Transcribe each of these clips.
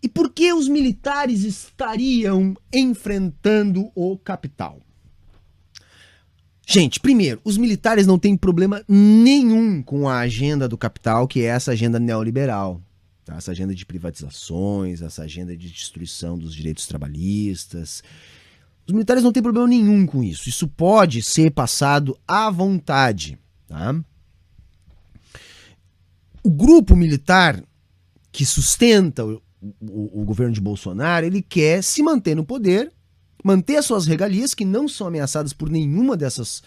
E por que os militares estariam enfrentando o capital? Gente, primeiro, os militares não têm problema nenhum com a agenda do capital, que é essa agenda neoliberal. Tá? Essa agenda de privatizações, essa agenda de destruição dos direitos trabalhistas. Os militares não têm problema nenhum com isso. Isso pode ser passado à vontade. Tá? O grupo militar que sustenta o governo de Bolsonaro, ele quer se manter no poder, manter as suas regalias, que não são ameaçadas por nenhuma dessas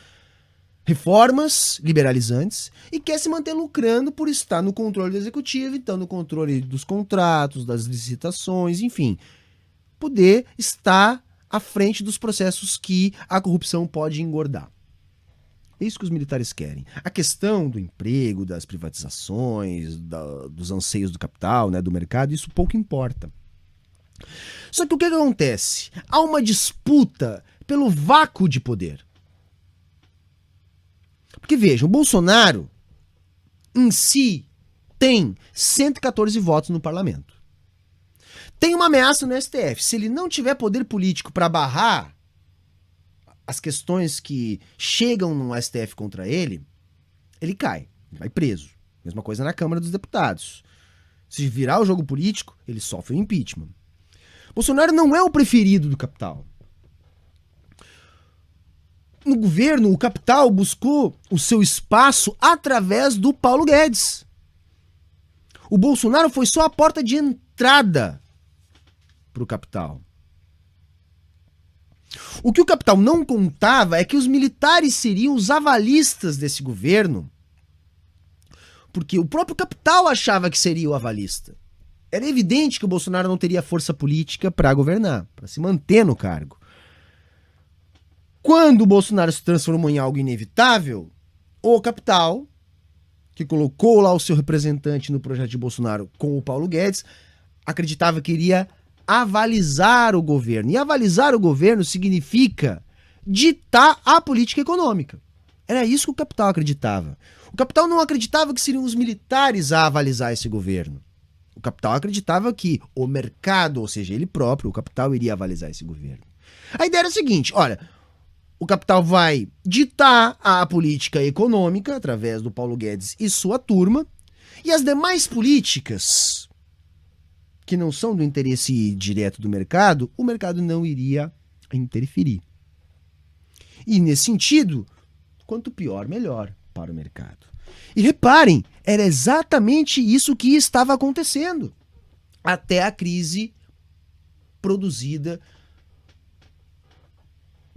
reformas liberalizantes, e quer se manter lucrando por estar no controle do executivo, então no controle dos contratos, das licitações, enfim, poder estar à frente dos processos que a corrupção pode engordar. É isso que os militares querem. A questão do emprego, das privatizações, dos anseios do capital, né, do mercado, isso pouco importa. Só que o que acontece? Há uma disputa pelo vácuo de poder. Porque vejam, o Bolsonaro em si tem 114 votos no parlamento. Tem uma ameaça no STF. Se ele não tiver poder político para barrar as questões que chegam no STF contra ele, ele cai, vai preso. Mesma coisa na Câmara dos Deputados. Se virar o jogo político, ele sofre o impeachment. Bolsonaro não é o preferido do capital. No governo, o capital buscou o seu espaço através do Paulo Guedes. O Bolsonaro foi só a porta de entrada para o capital. O que o capital não contava é que os militares seriam os avalistas desse governo, porque o próprio capital achava que seria o avalista. Era evidente que o Bolsonaro não teria força política para governar, para se manter no cargo. Quando o Bolsonaro se transformou em algo inevitável, o capital, que colocou lá o seu representante no projeto de Bolsonaro com o Paulo Guedes, acreditava que iria avalizar o governo. E avalizar o governo significa ditar a política econômica. Era isso que o capital acreditava. O capital não acreditava que seriam os militares a avalizar esse governo. O capital acreditava que o mercado, ou seja, ele próprio, o capital, iria avalizar esse governo. A ideia era a seguinte, olha, o capital vai ditar a política econômica através do Paulo Guedes e sua turma, e as demais políticas que não são do interesse direto do mercado, o mercado não iria interferir. E nesse sentido, quanto pior, melhor para o mercado. E reparem, era exatamente isso que estava acontecendo até a crise produzida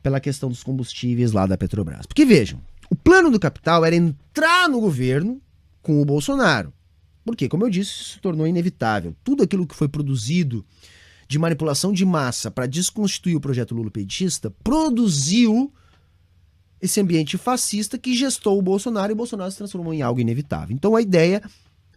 pela questão dos combustíveis lá da Petrobras. Porque vejam, o plano do capital era entrar no governo com o Bolsonaro. Porque, como eu disse, isso se tornou inevitável. Tudo aquilo que foi produzido de manipulação de massa para desconstituir o projeto lulopedista produziu esse ambiente fascista que gestou o Bolsonaro, e o Bolsonaro se transformou em algo inevitável. Então a ideia,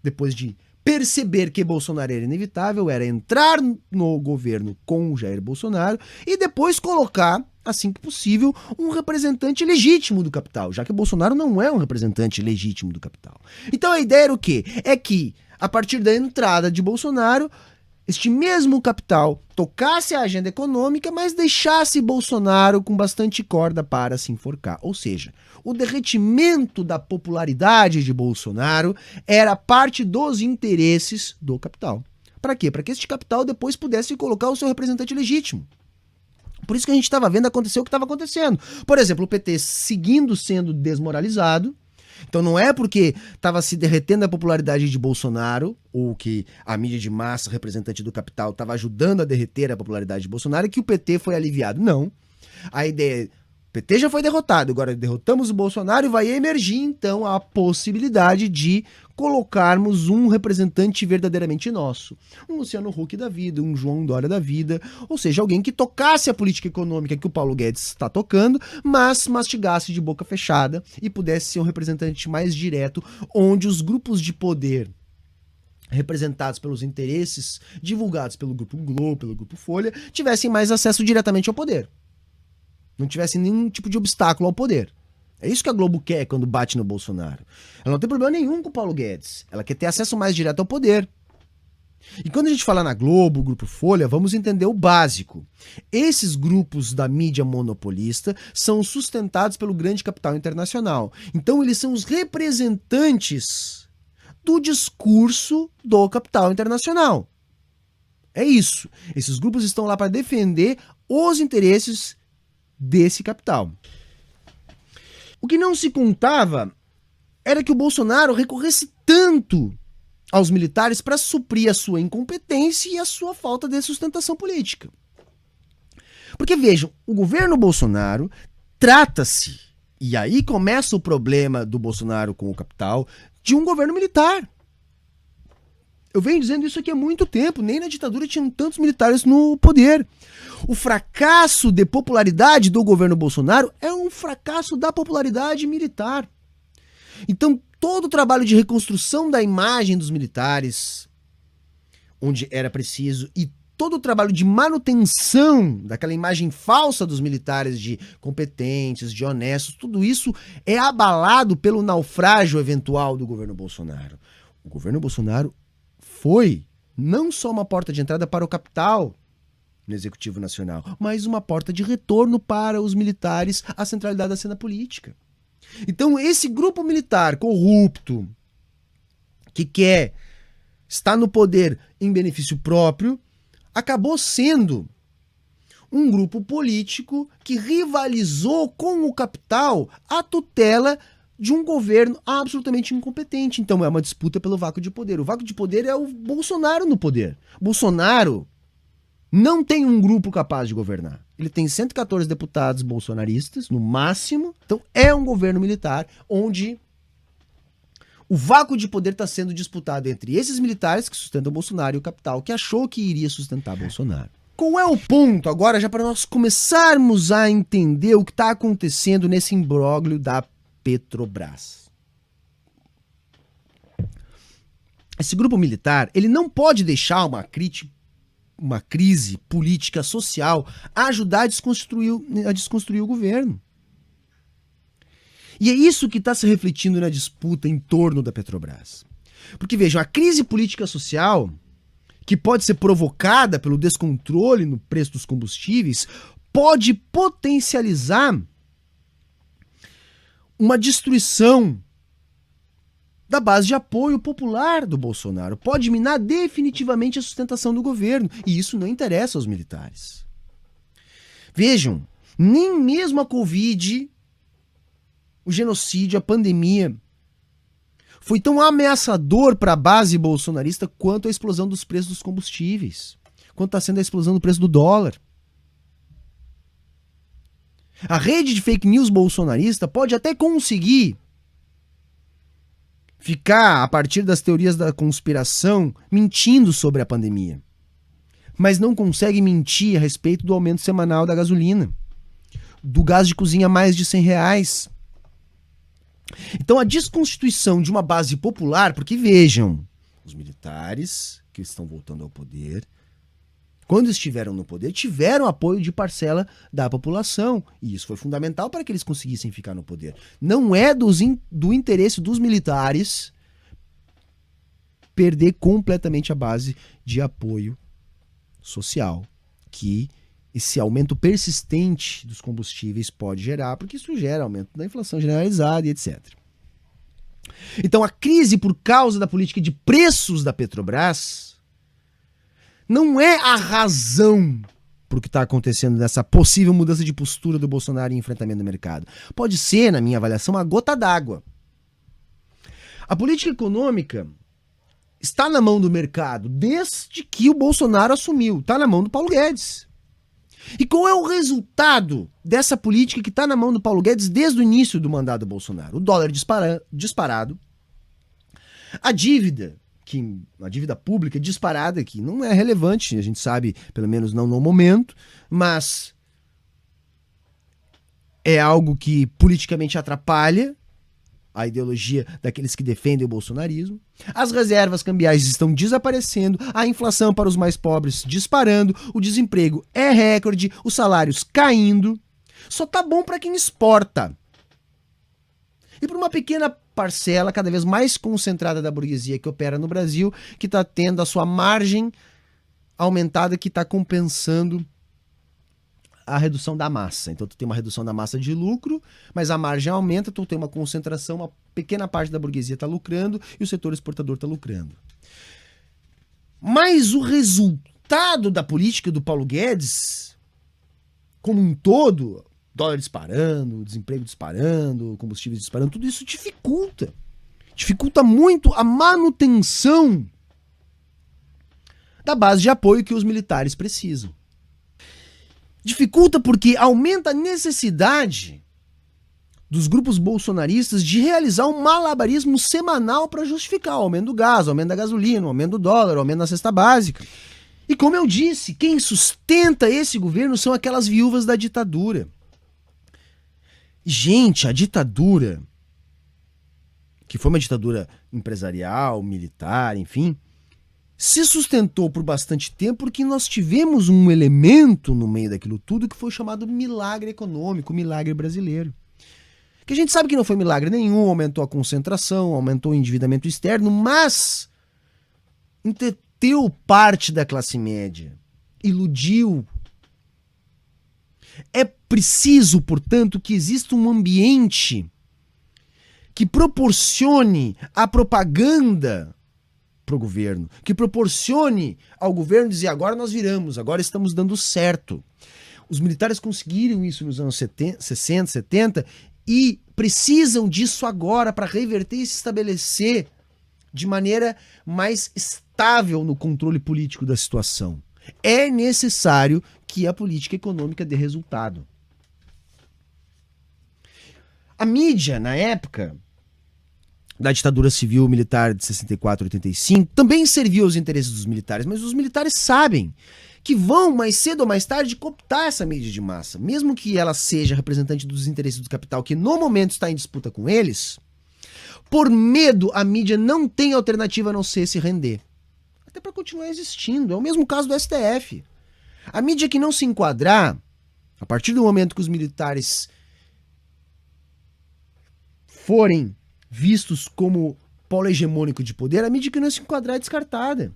depois de perceber que Bolsonaro era inevitável, era entrar no governo com o Jair Bolsonaro e depois colocar, assim que possível, um representante legítimo do capital, já que o Bolsonaro não é um representante legítimo do capital. Então a ideia era o quê? É que, a partir da entrada de Bolsonaro, este mesmo capital tocasse a agenda econômica, mas deixasse Bolsonaro com bastante corda para se enforcar. Ou seja, o derretimento da popularidade de Bolsonaro era parte dos interesses do capital. Para quê? Para que este capital depois pudesse colocar o seu representante legítimo. Por isso que a gente estava vendo acontecer o que estava acontecendo. Por exemplo, o PT seguindo sendo desmoralizado. Então não é porque estava se derretendo a popularidade de Bolsonaro, ou que a mídia de massa, representante do capital, estava ajudando a derreter a popularidade de Bolsonaro, que o PT foi aliviado. Não. A ideia é, o PT já foi derrotado, agora derrotamos o Bolsonaro e vai emergir então a possibilidade de colocarmos um representante verdadeiramente nosso. Um Luciano Huck da vida, um João Dória da vida, ou seja, alguém que tocasse a política econômica que o Paulo Guedes está tocando, mas mastigasse de boca fechada e pudesse ser um representante mais direto, onde os grupos de poder representados pelos interesses divulgados pelo Grupo Globo, pelo Grupo Folha, tivessem mais acesso diretamente ao poder. Não tivesse nenhum tipo de obstáculo ao poder. É isso que a Globo quer quando bate no Bolsonaro. Ela não tem problema nenhum com o Paulo Guedes. Ela quer ter acesso mais direto ao poder. E quando a gente fala na Globo, Grupo Folha, vamos entender o básico. Esses grupos da mídia monopolista são sustentados pelo grande capital internacional. Então eles são os representantes do discurso do capital internacional. É isso. Esses grupos estão lá para defender os interesses desse capital. O que não se contava era que o Bolsonaro recorresse tanto aos militares para suprir a sua incompetência e a sua falta de sustentação política. Porque vejam, o governo Bolsonaro trata-se, e aí começa o problema do Bolsonaro com o capital, de um governo militar. Eu venho dizendo isso aqui há muito tempo, nem na ditadura tinham tantos militares no poder. O fracasso de popularidade do governo Bolsonaro é um fracasso da popularidade militar. Então, todo o trabalho de reconstrução da imagem dos militares, onde era preciso, e todo o trabalho de manutenção daquela imagem falsa dos militares de competentes, de honestos, tudo isso é abalado pelo naufrágio eventual do governo Bolsonaro. O governo Bolsonaro foi não só uma porta de entrada para o capital no Executivo Nacional, mas uma porta de retorno para os militares à centralidade da cena política. Então esse grupo militar corrupto que está no poder em benefício próprio, acabou sendo um grupo político que rivalizou com o capital à tutela de um governo absolutamente incompetente. Então é uma disputa pelo vácuo de poder. O vácuo de poder é o Bolsonaro no poder. Bolsonaro não tem um grupo capaz de governar. Ele tem 114 deputados bolsonaristas, no máximo. Então é um governo militar onde o vácuo de poder está sendo disputado entre esses militares que sustentam Bolsonaro e o capital que achou que iria sustentar Bolsonaro. Qual é o ponto agora, já para nós começarmos a entender o que está acontecendo nesse imbróglio da Petrobras? Esse grupo militar, ele não pode deixar uma crise política social ajudar a desconstruir o governo. E é isso que está se refletindo na disputa em torno da Petrobras. Porque vejam, a crise política social, que pode ser provocada pelo descontrole no preço dos combustíveis, pode potencializar uma destruição da base de apoio popular do Bolsonaro. Pode minar definitivamente a sustentação do governo. E isso não interessa aos militares. Vejam, nem mesmo a Covid, o genocídio, a pandemia, foi tão ameaçador para a base bolsonarista quanto a explosão dos preços dos combustíveis, quanto está sendo a explosão do preço do dólar. A rede de fake news bolsonarista pode até conseguir ficar, a partir das teorias da conspiração, mentindo sobre a pandemia, mas não consegue mentir a respeito do aumento semanal da gasolina, do gás de cozinha a mais de R$100. Então a desconstituição de uma base popular, porque vejam, os militares que estão voltando ao poder, quando estiveram no poder, tiveram apoio de parcela da população, e isso foi fundamental para que eles conseguissem ficar no poder. Não é do interesse dos militares perder completamente a base de apoio social que esse aumento persistente dos combustíveis pode gerar, porque isso gera aumento da inflação generalizada e etc. Então a crise por causa da política de preços da Petrobras não é a razão para o que está acontecendo nessa possível mudança de postura do Bolsonaro em enfrentamento do mercado. Pode ser, na minha avaliação, uma gota d'água. A política econômica está na mão do mercado desde que o Bolsonaro assumiu. Está na mão do Paulo Guedes. E qual é o resultado dessa política que está na mão do Paulo Guedes desde o início do mandato do Bolsonaro? O dólar disparado, a dívida pública disparada, que não é relevante, a gente sabe, pelo menos não no momento, mas é algo que politicamente atrapalha a ideologia daqueles que defendem o bolsonarismo. As reservas cambiais estão desaparecendo, a inflação para os mais pobres disparando, o desemprego é recorde, os salários caindo. Só tá bom para quem exporta. e por uma pequena parcela, cada vez mais concentrada da burguesia que opera no Brasil, que está tendo a sua margem aumentada, que está compensando a redução da massa. Então tu tem uma redução da massa de lucro, mas a margem aumenta, tu tem uma concentração, uma pequena parte da burguesia está lucrando e o setor exportador está lucrando. Mas o resultado da política do Paulo Guedes, como um todo, dólar disparando, desemprego disparando, combustíveis disparando, tudo isso dificulta muito a manutenção da base de apoio que os militares precisam. Dificulta porque aumenta a necessidade dos grupos bolsonaristas de realizar um malabarismo semanal para justificar o aumento do gás, o aumento da gasolina, o aumento do dólar, o aumento da cesta básica. E como eu disse, quem sustenta esse governo são aquelas viúvas da ditadura. Gente, a ditadura, que foi uma ditadura empresarial, militar, enfim, se sustentou por bastante tempo porque nós tivemos um elemento no meio daquilo tudo que foi chamado milagre econômico, milagre brasileiro. Que a gente sabe que não foi milagre nenhum, aumentou a concentração, aumentou o endividamento externo, mas entreteu parte da classe média, iludiu. É preciso, portanto, que exista um ambiente que proporcione a propaganda para o governo, que proporcione ao governo dizer agora nós viramos, agora estamos dando certo. Os militares conseguiram isso nos anos 60, 70 e precisam disso agora para reverter e se estabelecer de maneira mais estável no controle político da situação. É necessário que a política econômica dê resultado. A mídia, na época da ditadura civil militar de 64 a 85, também serviu aos interesses dos militares, mas os militares sabem que vão, mais cedo ou mais tarde, cooptar essa mídia de massa. Mesmo que ela seja representante dos interesses do capital, que no momento está em disputa com eles, por medo, a mídia não tem alternativa a não ser se render. Até para continuar existindo. É o mesmo caso do STF. A mídia que não se enquadrar, a partir do momento que os militares forem vistos como polo hegemônico de poder, a mídia que não se enquadrar é descartada.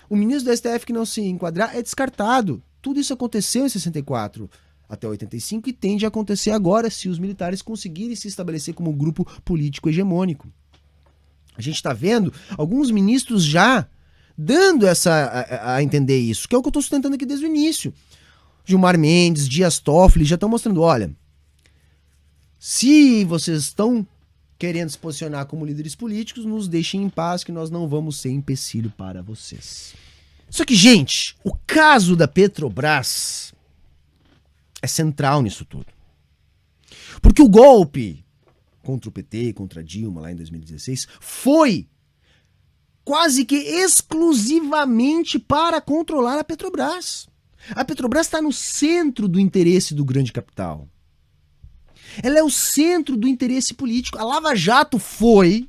O ministro do STF que não se enquadrar é descartado. Tudo isso aconteceu em 64 até 85 e tende a acontecer agora se os militares conseguirem se estabelecer como grupo político hegemônico. A gente está vendo alguns ministros já dando a entender isso, que é o que eu estou sustentando aqui desde o início. Gilmar Mendes, Dias Toffoli já estão mostrando, olha, se vocês estão querendo se posicionar como líderes políticos, nos deixem em paz que nós não vamos ser empecilho para vocês. Só que, gente, o caso da Petrobras é central nisso tudo. Porque o golpe contra o PT, contra a Dilma lá em 2016, foi quase que exclusivamente para controlar a Petrobras. A Petrobras está no centro do interesse do grande capital. Ela é o centro do interesse político. A Lava Jato foi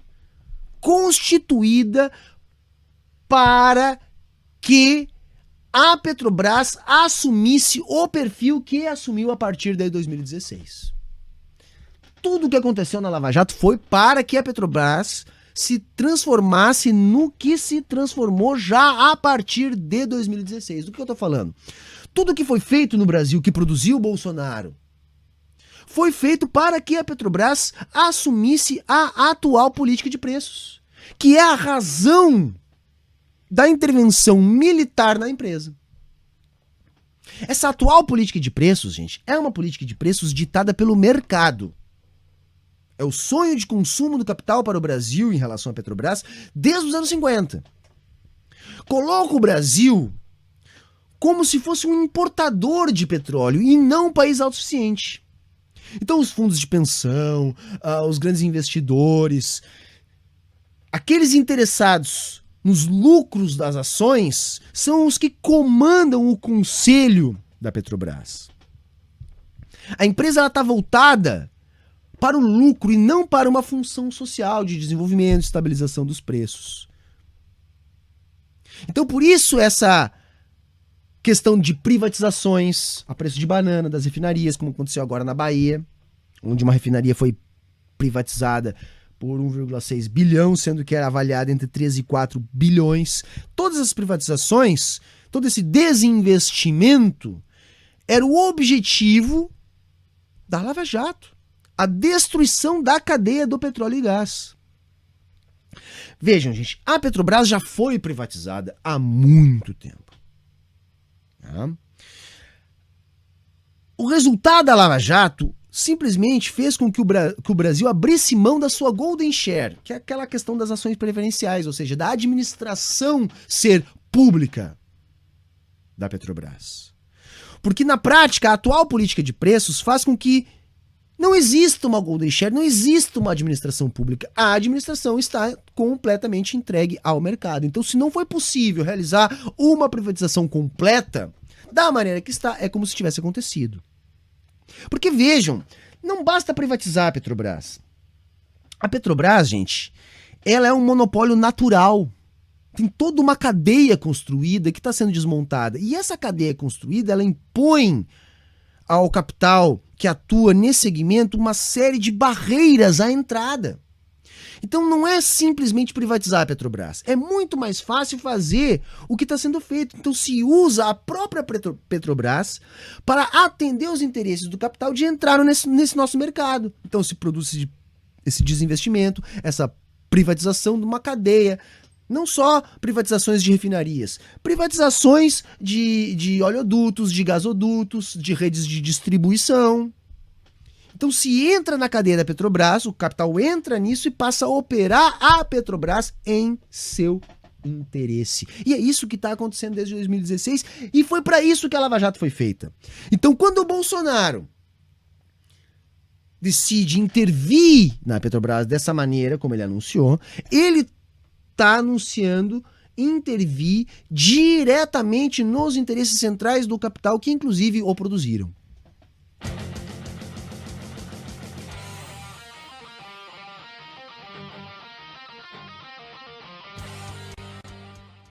constituída para que a Petrobras assumisse o perfil que assumiu a partir de 2016. Tudo o que aconteceu na Lava Jato foi para que a Petrobras se transformasse no que se transformou já a partir de 2016. Do que eu estou falando? Tudo que foi feito no Brasil, que produziu o Bolsonaro, foi feito para que a Petrobras assumisse a atual política de preços, que é a razão da intervenção militar na empresa. Essa atual política de preços, gente, é uma política de preços ditada pelo mercado. É o sonho de consumo do capital para o Brasil em relação à Petrobras desde os anos 50. Coloca o Brasil como se fosse um importador de petróleo e não um país autossuficiente. Então os fundos de pensão, os grandes investidores, aqueles interessados nos lucros das ações são os que comandam o conselho da Petrobras. A empresa está voltada para o lucro e não para uma função social de desenvolvimento e estabilização dos preços. Então por isso essa questão de privatizações a preço de banana das refinarias, como aconteceu agora na Bahia, onde uma refinaria foi privatizada por 1,6 bilhão, sendo que era avaliada entre 3 e 4 bilhões. Todas as privatizações, todo esse desinvestimento era o objetivo da Lava Jato, a destruição da cadeia do petróleo e gás. Vejam, gente, a Petrobras já foi privatizada há muito tempo. Tá? O resultado da Lava Jato simplesmente fez com que o Brasil abrisse mão da sua golden share, que é aquela questão das ações preferenciais, ou seja, da administração ser pública da Petrobras. Porque na prática, a atual política de preços faz com que não exista uma golden share, não exista uma administração pública. A administração está completamente entregue ao mercado. Então, se não foi possível realizar uma privatização completa, da maneira que está, é como se tivesse acontecido. Porque vejam, não basta privatizar a Petrobras. A Petrobras, gente, ela é um monopólio natural. Tem toda uma cadeia construída que está sendo desmontada. E essa cadeia construída, ela impõe ao capital que atua nesse segmento uma série de barreiras à entrada. Então não é simplesmente privatizar a Petrobras. É muito mais fácil fazer o que está sendo feito. Então se usa a própria Petrobras para atender os interesses do capital de entrar nesse nosso mercado. Então se produz esse desinvestimento, essa privatização de uma cadeia. Não só privatizações de refinarias, privatizações de oleodutos, de gasodutos, de redes de distribuição. Então, se entra na cadeia da Petrobras, o capital entra nisso e passa a operar a Petrobras em seu interesse. E é isso que está acontecendo desde 2016 e foi para isso que a Lava Jato foi feita. Então, quando o Bolsonaro decide intervir na Petrobras dessa maneira, como ele anunciou, ele está anunciando intervir diretamente nos interesses centrais do capital que inclusive o produziram.